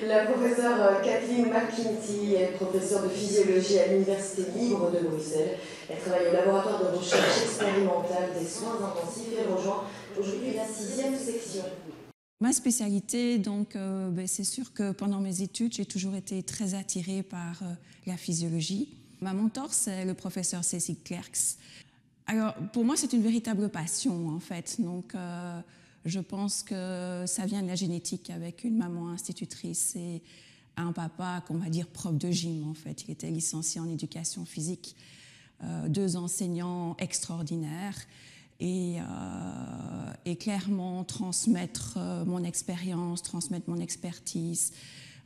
La professeure Kathleen McKinty est professeure de physiologie à l'Université libre de Bruxelles. Elle travaille au laboratoire de recherche expérimentale des soins intensifs et rejoint aujourd'hui la 6e section. Ma spécialité, donc, c'est sûr que pendant mes études, j'ai toujours été très attirée par la physiologie. Ma mentor, c'est le professeur Cécile Clerks. Alors, pour moi, c'est une véritable passion, en fait. Donc, je pense que ça vient de la génétique avec une maman institutrice et un papa, qu'on va dire, prof de gym, en fait. Il était licencié en éducation physique, 2 enseignants extraordinaires. Et clairement transmettre mon expérience, transmettre mon expertise,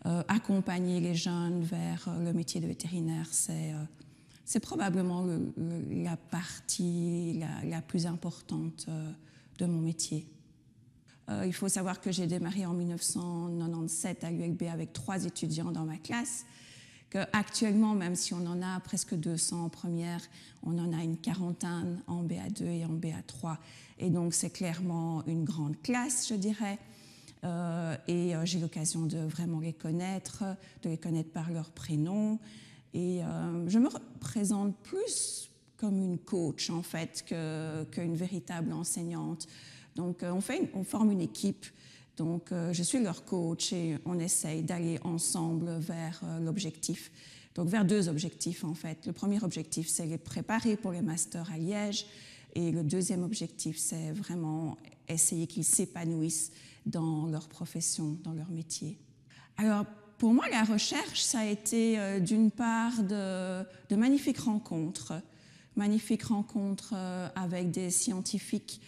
accompagner les jeunes vers le métier de vétérinaire, c'est probablement la partie la plus importante de mon métier. Il faut savoir que j'ai démarré en 1997 à l'ULB avec 3 étudiants dans ma classe, qu'actuellement, même si on en a presque 200 en première, on en a une quarantaine en BA2 et en BA3. Et donc, c'est clairement une grande classe, je dirais. J'ai l'occasion de vraiment les connaître par leur prénom. Et je me représente plus comme une coach, en fait, qu'une véritable enseignante. Donc, on forme une équipe. Donc, je suis leur coach et on essaye d'aller ensemble vers l'objectif. Donc, vers 2 objectifs, en fait. Le premier objectif, c'est les préparer pour les masters à Liège. Et le deuxième objectif, c'est vraiment essayer qu'ils s'épanouissent dans leur profession, dans leur métier. Alors, pour moi, la recherche, ça a été d'une part de magnifiques rencontres avec des scientifiques,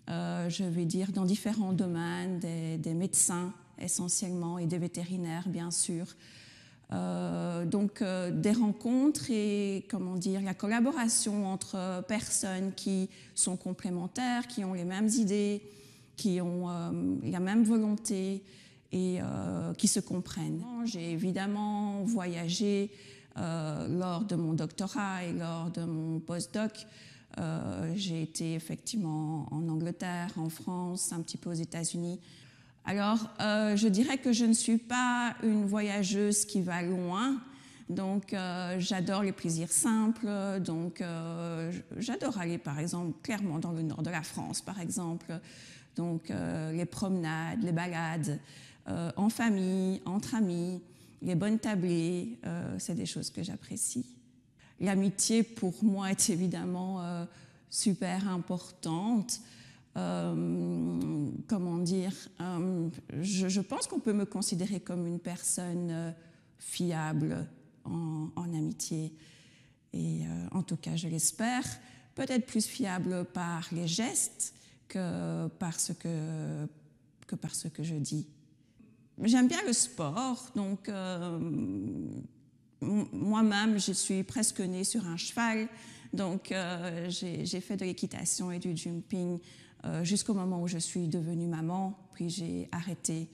je vais dire, dans différents domaines, des médecins essentiellement et des vétérinaires, bien sûr. Donc, des rencontres et, comment dire, la collaboration entre personnes qui sont complémentaires, qui ont les mêmes idées, qui ont la même volonté et qui se comprennent. J'ai évidemment voyagé lors de mon doctorat et lors de mon postdoc. J'ai été effectivement en Angleterre, en France, un petit peu aux États-Unis. Alors, je dirais que je ne suis pas une voyageuse qui va loin. Donc, j'adore les plaisirs simples. Donc, j'adore aller, par exemple, clairement dans le nord de la France, par exemple. Donc, les promenades, les balades, en famille, entre amis, les bonnes tablées, c'est des choses que j'apprécie. L'amitié, pour moi, est évidemment super importante. Comment dire, je pense qu'on peut me considérer comme une personne fiable en amitié. Et en tout cas, je l'espère, peut-être plus fiable par les gestes que par ce que je dis. J'aime bien le sport, donc moi-même, je suis presque née sur un cheval, donc j'ai fait de l'équitation et du jumping jusqu'au moment où je suis devenue maman, puis j'ai arrêté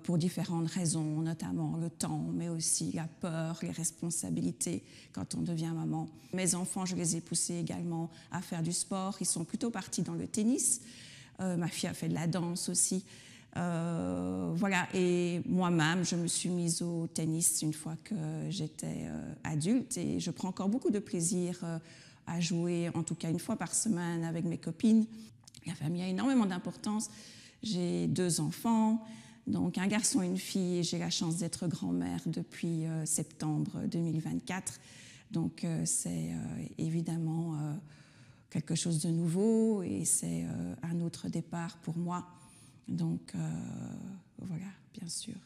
pour différentes raisons, notamment le temps, mais aussi la peur, les responsabilités quand on devient maman. Mes enfants, je les ai poussés également à faire du sport, ils sont plutôt partis dans le tennis, ma fille a fait de la danse aussi. Voilà, et moi-même, je me suis mise au tennis une fois que j'étais adulte et je prends encore beaucoup de plaisir à jouer, en tout cas une fois par semaine avec mes copines. La famille a énormément d'importance. J'ai 2 enfants, donc un garçon et une fille, et j'ai la chance d'être grand-mère depuis septembre 2024. Donc c'est évidemment quelque chose de nouveau et c'est un autre départ pour moi. Donc, voilà, bien sûr.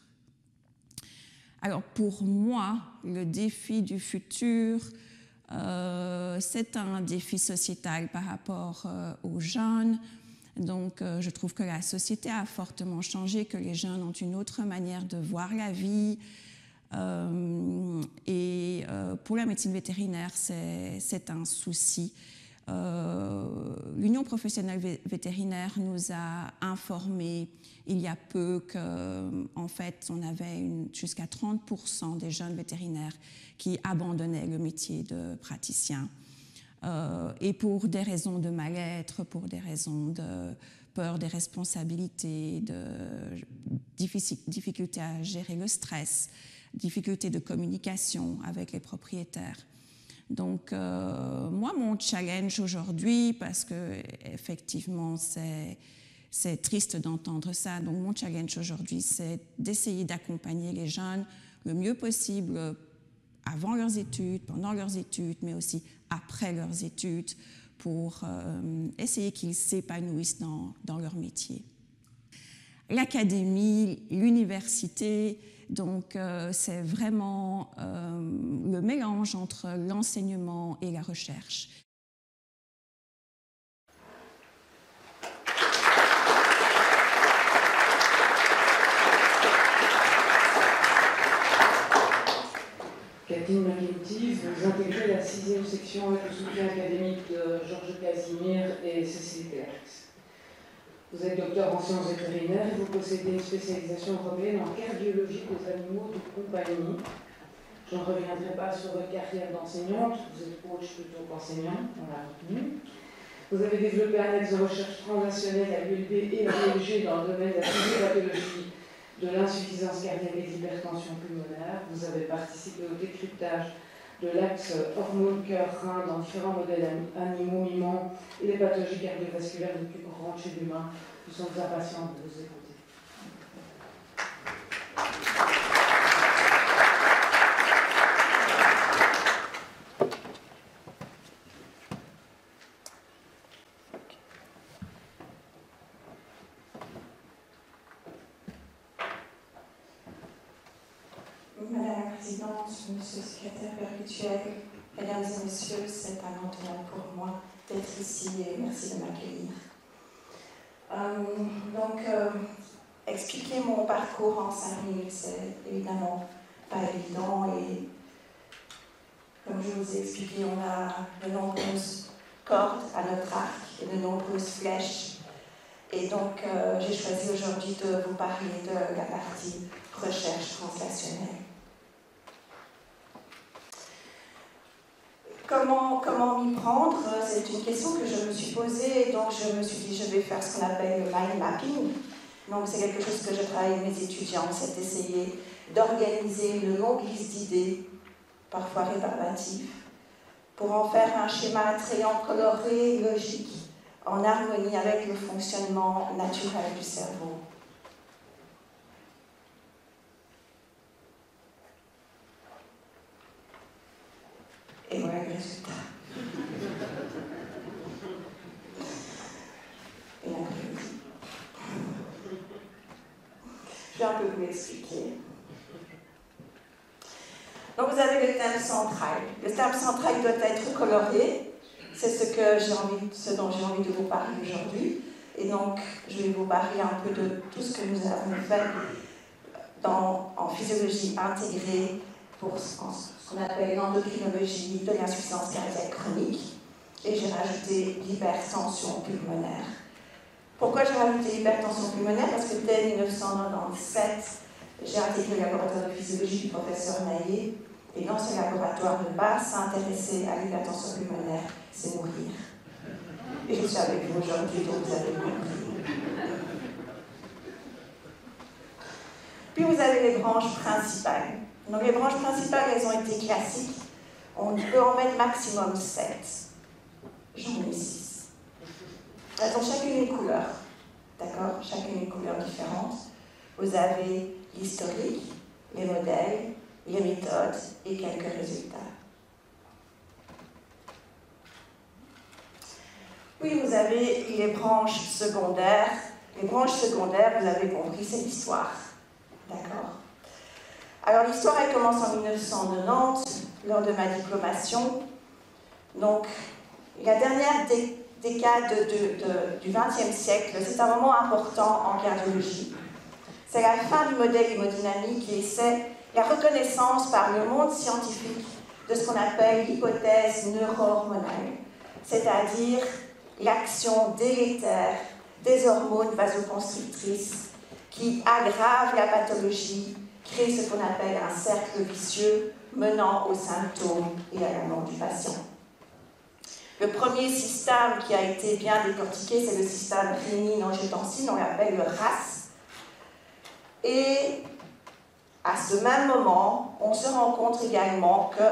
Alors, pour moi, le défi du futur, c'est un défi sociétal par rapport aux jeunes. Donc, je trouve que la société a fortement changé, que les jeunes ont une autre manière de voir la vie. Pour la médecine vétérinaire, c'est un souci. L'Union professionnelle vétérinaire nous a informés il y a peu qu'en fait, on avait jusqu'à 30% des jeunes vétérinaires qui abandonnaient le métier de praticien. Et pour des raisons de mal-être, pour des raisons peur des responsabilités, de difficulté à gérer le stress, difficulté de communication avec les propriétaires. Donc, moi, mon challenge aujourd'hui, parce que effectivement, c'est triste d'entendre ça, donc mon challenge aujourd'hui, c'est d'essayer d'accompagner les jeunes le mieux possible avant leurs études, pendant leurs études, mais aussi après leurs études, pour essayer qu'ils s'épanouissent dans leur métier. L'académie, l'université, donc c'est vraiment le mélange entre l'enseignement et la recherche. Kathleen McEntee, vous intégrez la 6e section avec le soutien académique de Georges Casimir et Cécile Clerx. Vous êtes docteur en sciences vétérinaires et vous possédez une spécialisation européenne en cardiologie des animaux de compagnie. Je ne reviendrai pas sur votre carrière d'enseignante, vous êtes coach plutôt qu'enseignant, on l'a retenu. Vous avez développé un axe de recherche transnationale à l'ULB et à l'ULG dans le domaine de la physiopathologie de l'insuffisance cardiaque et de l'hypertension pulmonaire. Vous avez participé au décryptage de l'axe hormone-cœur-rein dans différents modèles animaux mimant les pathologies cardiovasculaires les plus courantes chez l'humain. Nous sommes impatients de vous écouter. Madame la Présidente, Monsieur le Secrétaire perpétuel, Mesdames et Messieurs, c'est un honneur pour moi d'être ici et merci de m'accueillir. Expliquer mon parcours en 5 minutes, c'est évidemment pas évident et comme je vous ai expliqué, on a de nombreuses cordes à notre arc et de nombreuses flèches. Et donc, j'ai choisi aujourd'hui de vous parler de la partie recherche translationnelle. Comment m'y prendre? C'est une question que je me suis posée et donc je me suis dit je vais faire ce qu'on appelle le mind mapping. Donc c'est quelque chose que je travaille avec mes étudiants, c'est d'essayer d'organiser une longue liste d'idées, parfois rébarbatives, pour en faire un schéma attrayant, coloré, logique, en harmonie avec le fonctionnement naturel du cerveau. Et voilà le résultat. Et l'après-midi. Je vais un peu vous l'expliquer. Donc vous avez le thème central. Le thème central doit être coloré. C'est ce dont j'ai envie de vous parler aujourd'hui. Et donc, je vais vous parler un peu de tout ce que nous avons fait en physiologie intégrée pour ce qu'on appelle l'endocrinologie de l'insuffisance cardiaque chronique. Et j'ai rajouté l'hypertension pulmonaire. Pourquoi j'ai rajouté l'hypertension pulmonaire? Parce que dès 1997, j'ai intégré le laboratoire de physiologie du professeur Naillet. Et dans ce laboratoire de base, s'intéresser à l'hypertension pulmonaire, c'est mourir. Et je suis avec vous aujourd'hui, donc vous avez compris. Puis vous avez les branches principales. Donc les branches principales, elles ont été classiques. On peut en mettre maximum 7. J'en ai 6. Elles ont chacune une couleur. D'accord? Chacune une couleur différente. Vous avez l'historique, les modèles, les méthodes et quelques résultats. Puis vous avez les branches secondaires. Les branches secondaires, vous avez compris, c'est l'histoire. D'accord? Alors l'histoire, elle commence en 1990, lors de ma diplomation. Donc, la dernière décade du XXe siècle, c'est un moment important en cardiologie. C'est la fin du modèle hémodynamique et c'est la reconnaissance par le monde scientifique de ce qu'on appelle l'hypothèse neuro-hormonale, c'est-à-dire l'action délétère des hormones vasoconstrictrices qui aggravent la pathologie, créent ce qu'on appelle un cercle vicieux menant aux symptômes et à la mort du patient. Le premier système qui a été bien décortiqué, c'est le système rénine-angiotensine, on l'appelle le RAS. Et à ce même moment, on se rend compte également que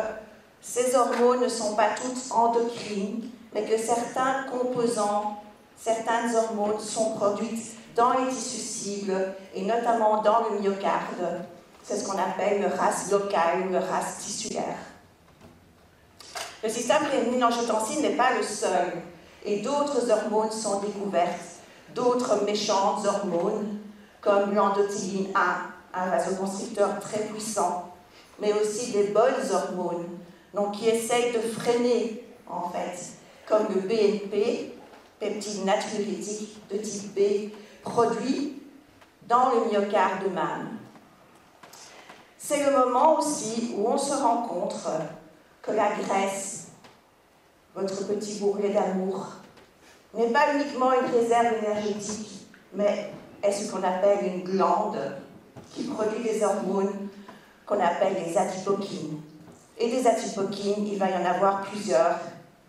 ces hormones ne sont pas toutes endocrines, mais que certains composants, certaines hormones sont produites dans les tissus cibles et notamment dans le myocarde. C'est ce qu'on appelle le RAS local ou le RAS tissulaire. Le système rénine-angiotensine n'est pas le seul et d'autres hormones sont découvertes, d'autres méchantes hormones comme l'endothéline 1, un vasoconstricteur très puissant, mais aussi des bonnes hormones donc qui essayent de freiner en fait, comme le BNP, peptide natriurétique de type B, produit dans le myocarde même. C'est le moment aussi où on se rend compte que la graisse, votre petit bourrelet d'amour, n'est pas uniquement une réserve énergétique, mais est ce qu'on appelle une glande qui produit des hormones qu'on appelle les adipokines. Et des adipokines, il va y en avoir plusieurs,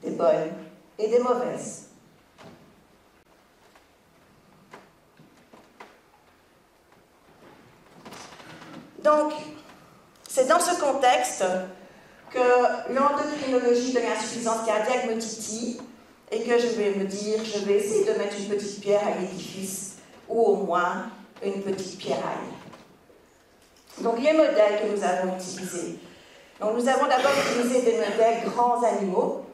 des bonnes et des mauvaises. Donc, c'est dans ce contexte que l'endocrinologie de l'insuffisance cardiaque me titille et que je vais me dire, je vais essayer de mettre une petite pierre à l'édifice ou au moins une petite pierraille. Donc, les modèles que nous avons utilisés. Donc, nous avons d'abord utilisé des modèles grands animaux,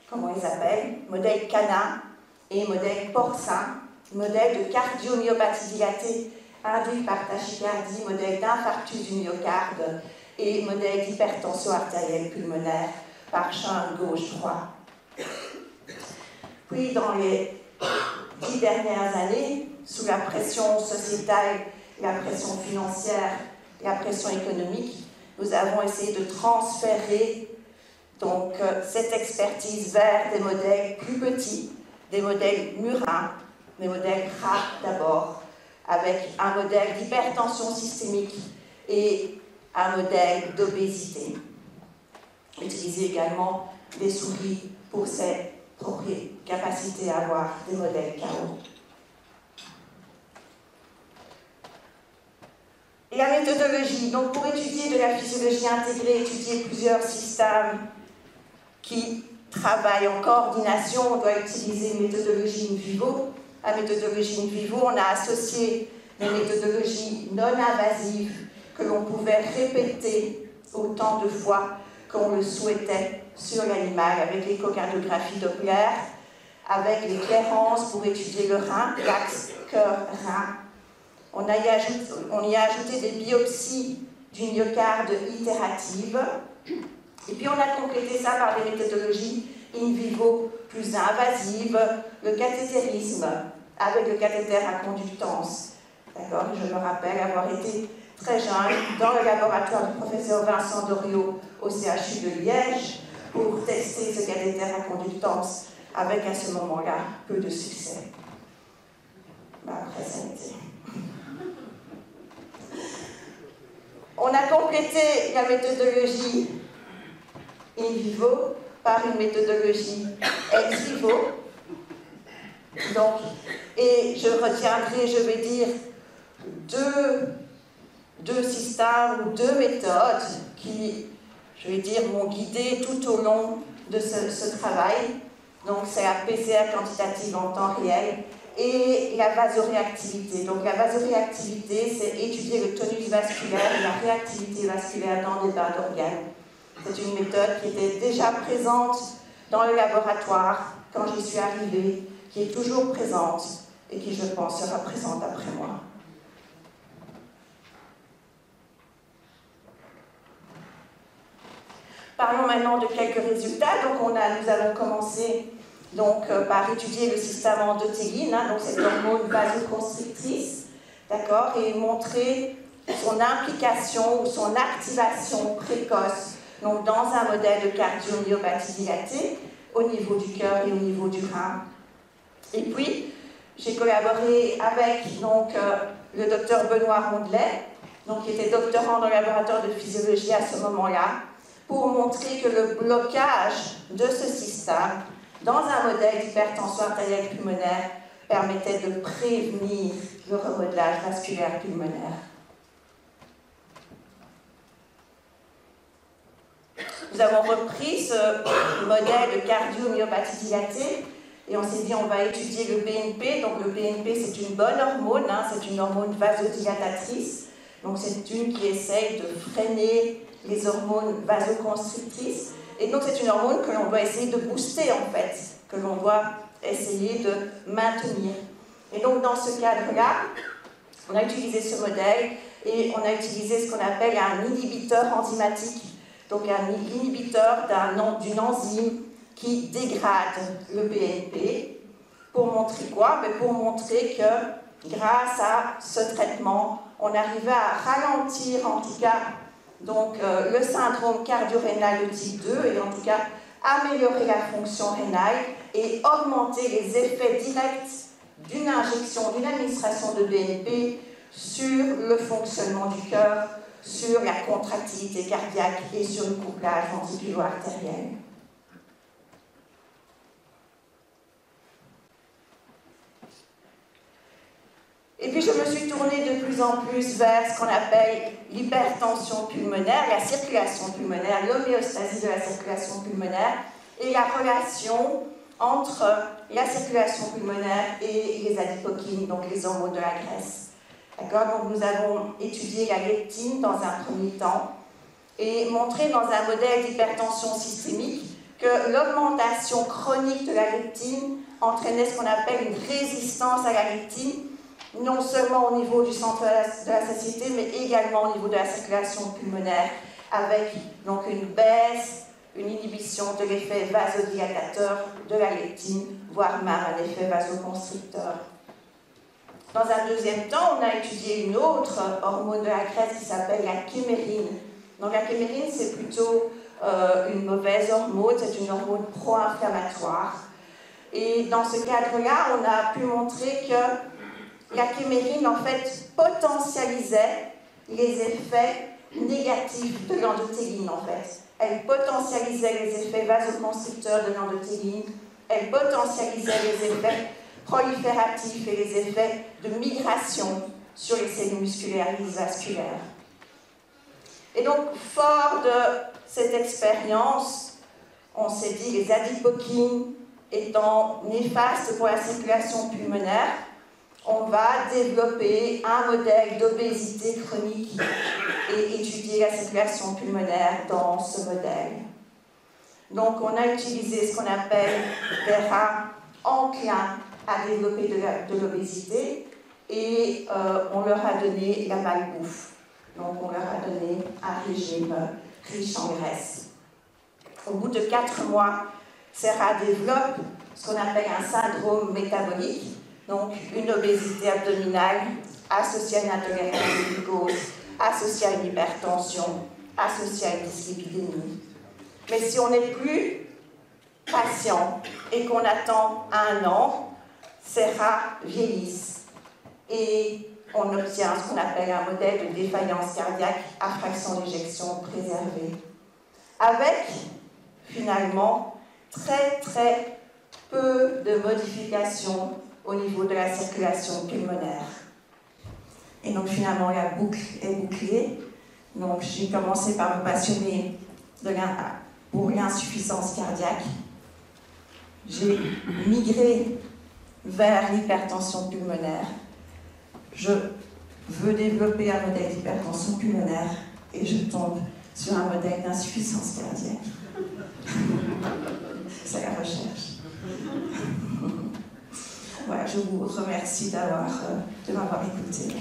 comme on les appelle, modèles canins et modèles porcins, modèles de cardiomyopathie dilatée induite par tachycardie, modèle d'infarctus du myocarde et modèle d'hypertension artérielle pulmonaire par champ gauche-droit. Puis, dans les 10 dernières années, sous la pression sociétale, la pression financière, la pression économique, nous avons essayé de transférer donc, cette expertise vers des modèles plus petits, des modèles murins, des modèles gras d'abord, avec un modèle d'hypertension systémique et un modèle d'obésité. Utiliser également des souris pour ses propres capacités à avoir des modèles KO. Et la méthodologie, donc pour étudier de la physiologie intégrée, étudier plusieurs systèmes qui travaillent en coordination, on doit utiliser une méthodologie in vivo. La méthodologie in vivo, on a associé des méthodologies non invasives que l'on pouvait répéter autant de fois qu'on le souhaitait sur l'animal, avec l'échocardiographie Doppler, avec les clairances pour étudier le rein, l'axe cœur-rein. On y a ajouté des biopsies du myocarde itératives. Et puis on a complété ça par des méthodologies in vivo plus invasives, le cathétérisme avec le cathéter à conductance. D'accord ? Je me rappelle avoir été très jeune dans le laboratoire du professeur Vincent Doriot au CHU de Liège pour tester ce cathéter à conductance avec à ce moment-là peu de succès. Mais après ça a été. On a complété la méthodologie in vivo par une méthodologie ex vivo. Donc, et je retiendrai, je vais dire, deux systèmes ou deux méthodes qui, je vais dire, m'ont guidé tout au long de ce travail. Donc, c'est la PCR quantitative en temps réel et la vasoréactivité. Donc, la vasoréactivité, c'est étudier le tonus vasculaire et la réactivité vasculaire dans des bains d'organes. C'est une méthode qui était déjà présente dans le laboratoire quand j'y suis arrivée, qui est toujours présente et qui, je pense, sera présente après moi. Parlons maintenant de quelques résultats. Donc, nous avons commencé par étudier le système endothéline, donc cette hormone vasoconstrictrice, d'accord, et montrer son implication ou son activation précoce donc dans un modèle de cardiomyopathie dilatée au niveau du cœur et au niveau du rein. Et puis, j'ai collaboré avec le docteur Benoît Rondelet, qui était doctorant dans le laboratoire de physiologie à ce moment-là, pour montrer que le blocage de ce système dans un modèle d'hypertension artérielle pulmonaire, permettait de prévenir le remodelage vasculaire pulmonaire. Nous avons repris ce modèle de cardiomyopathie dilatée et on s'est dit on va étudier le BNP. Donc le BNP c'est une bonne hormone, c'est une hormone vasodilatatrice. Donc c'est une qui essaye de freiner les hormones vasoconstrictrices. Et donc c'est une hormone que l'on doit essayer de booster en fait, que l'on doit essayer de maintenir. Et donc dans ce cadre-là, on a utilisé ce modèle et on a utilisé ce qu'on appelle un inhibiteur enzymatique. Donc un inhibiteur d'une enzyme qui dégrade le BNP. Pour montrer quoi? Pour montrer que grâce à ce traitement, on arrivait à ralentir en tout cas donc, le syndrome cardio-rénal de type 2 et en tout cas améliorer la fonction rénale et augmenter les effets directs d'une injection, d'une administration de BNP sur le fonctionnement du cœur, sur la contractilité cardiaque et sur le couplage ventriculo-artériel. Et puis je me suis tournée de plus en plus vers ce qu'on appelle l'hypertension pulmonaire, la circulation pulmonaire, l'homéostasie de la circulation pulmonaire et la relation entre la circulation pulmonaire et les adipokines, donc les hormones de la graisse. D'accord? Donc nous avons étudié la leptine dans un premier temps et montré dans un modèle d'hypertension systémique que l'augmentation chronique de la leptine entraînait ce qu'on appelle une résistance à la leptine, non seulement au niveau du centre de la satiété, mais également au niveau de la circulation pulmonaire, avec donc une baisse, une inhibition de l'effet vasodilatateur de la leptine, voire même un effet vasoconstricteur. Dans un deuxième temps, on a étudié une autre hormone de la graisse qui s'appelle la kémérine. Donc la kémérine, c'est plutôt une mauvaise hormone, c'est une hormone pro-inflammatoire. Et dans ce cadre-là, on a pu montrer que la kémérine, en fait, potentialisait les effets négatifs de l'endothéline, en fait. Elle potentialisait les effets vasoconstricteurs de l'endothéline, elle potentialisait les effets prolifératifs et les effets de migration sur les cellules musculaires et vasculaires. Et donc, fort de cette expérience, on s'est dit les adipokines étant néfastes pour la circulation pulmonaire, on va développer un modèle d'obésité chronique et étudier la circulation pulmonaire dans ce modèle. Donc, on a utilisé ce qu'on appelle des rats enclins à développer de l'obésité et on leur a donné la malbouffe. Donc, on leur a donné un régime riche en graisse. Au bout de 4 mois, ces rats développent ce qu'on appelle un syndrome métabolique, donc une obésité abdominale associée à une intolérance au glucose, associée à une hypertension, associée à une dyslipidémie. Mais si on n'est plus patient et qu'on attend 1 an, ces rats vieillissent et on obtient ce qu'on appelle un modèle de défaillance cardiaque à fraction d'éjection préservée, avec finalement très très peu de modifications au niveau de la circulation pulmonaire. Et donc finalement la boucle est bouclée. Donc j'ai commencé par me passionner pour l'insuffisance cardiaque. J'ai migré vers l'hypertension pulmonaire. Je veux développer un modèle d'hypertension pulmonaire et je tombe sur un modèle d'insuffisance cardiaque. C'est la recherche. Voilà, je vous remercie de m'avoir écouté.